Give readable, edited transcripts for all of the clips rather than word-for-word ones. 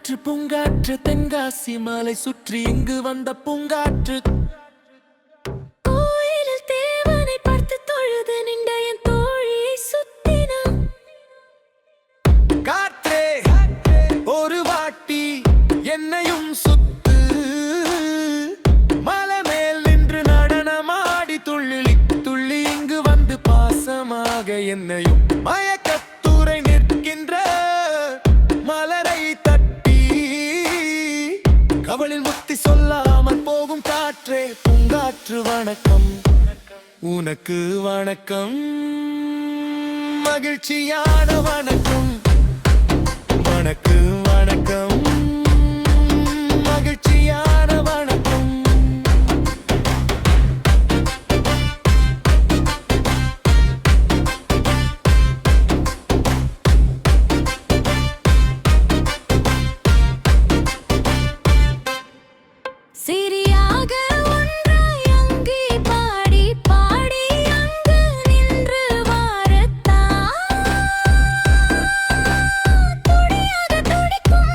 பூங்காற்று பூங்காற்று தென்காசி மலை சுற்றி இங்கு வந்த பூங்காற்று கோயிலில் தேவனை பார்த்து தொழுது நின்ற என் தோழியை சுத்தினான். காற்றே ஒரு வாட்டி என்னையும் சுத்து, மலை மேல் நின்று நடனமாடி துள்ளி துள்ளி இங்கு வந்து பாசமாக என்னையும் மயக்கத்துறை நிற்கின்ற மலரை தட்டி கவலில் முத்தி சொல்லாமல் போகும் காற்றே பூங்காற்று வணக்கம் உனக்கு வணக்கம், மகிழ்ச்சியான வணக்கம் உனக்கு வணக்கம், மகிழ்ச்சியான வணக்கம். சிறியாக ஒன்றாய் அங்கே பாடி பாடி அங்கு நின்று வாரத்தான் துடியாக துடிக்கும்.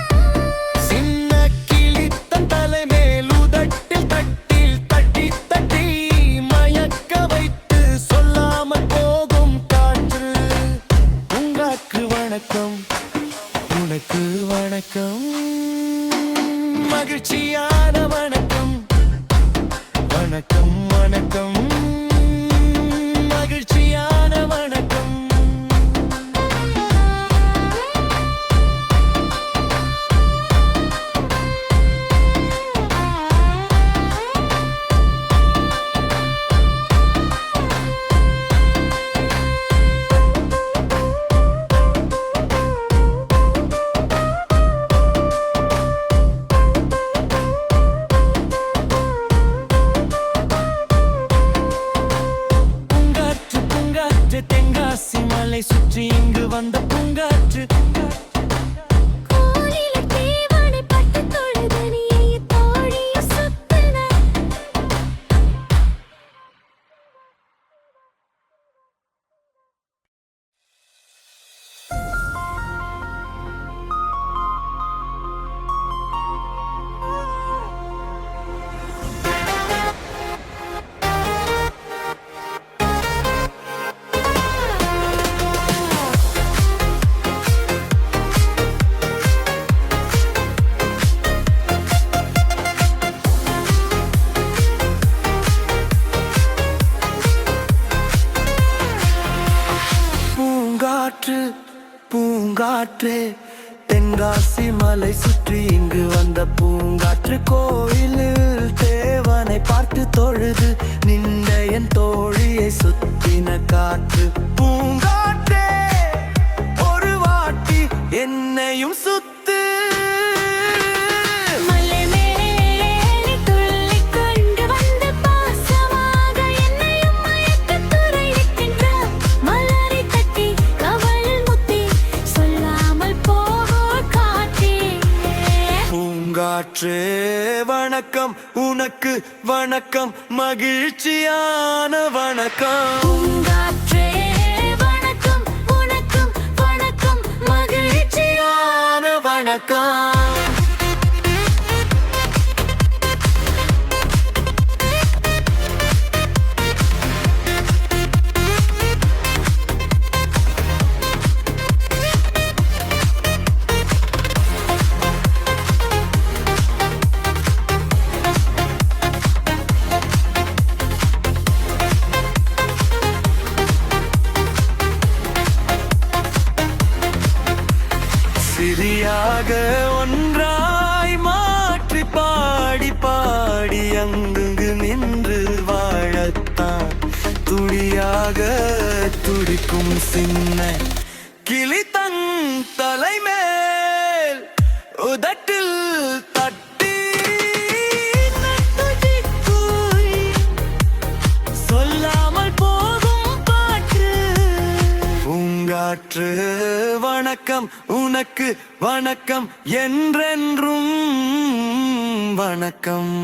சின்ன கிளித்தன் தலை மேல் உதட்டில் தட்டில் தட்டி தட்டி மயக்க வைத்து சொல்லாமல் போகும் காற்று பூங்காற்று வணக்கம் உனக்கு வணக்கம், மகிழ்ச்சியான வணக்கம் வணக்கம் வணக்கம், மகிழ்ச்சியான வணக்கம். தென்காசி மலை சுற்றி இங்கு வந்த பூங்காற்று கோயிலில் தேவனை பார்த்து தொழுது நீ என் தோழியை சுத்தினான். பூங்காற்று பூங்காற்றே தென்காசி மலை சுற்றி இங்கு வந்த பூங்காற்று கோயிலில் தேவனை பார்த்து தொழுது நின்ற என் தோழியை சுத்தின காற்று பூங்காற்றே ஒரு வாட்டி என்னையும் சுத்து. மலை மேலே துள்ளிக் கொண்டு வந்து பாசமாக என்னையும் மயக்கத்துறை நிற்கின்ற மலரை தட்டி கவலில் முத்தி சொல்லாமல் போகும் காற்றே பூங்காற்றே வணக்கம் உனக்கு வணக்கம், மகிழ்ச்சியான வணக்கம். பூங்காற்றே வணக்கம் உனக்கும் வணக்கம், மகிழ்ச்சியான வணக்கம். சிறியாக ஒன்றாய் மாற்றி பாடி பாடி அங்குங்கு நின்று வாழத்தான் துடியாக துடிக்கும் சின்ன கிளித்தன் தலைமேல் உதட்டில் தட்டி நட்டுதிக்குள் சொல்லாமல் போகும் காற்று பூங்காற்று வணக்கம் உனக்கு வணக்கம் என்றென்றும் வணக்கம்.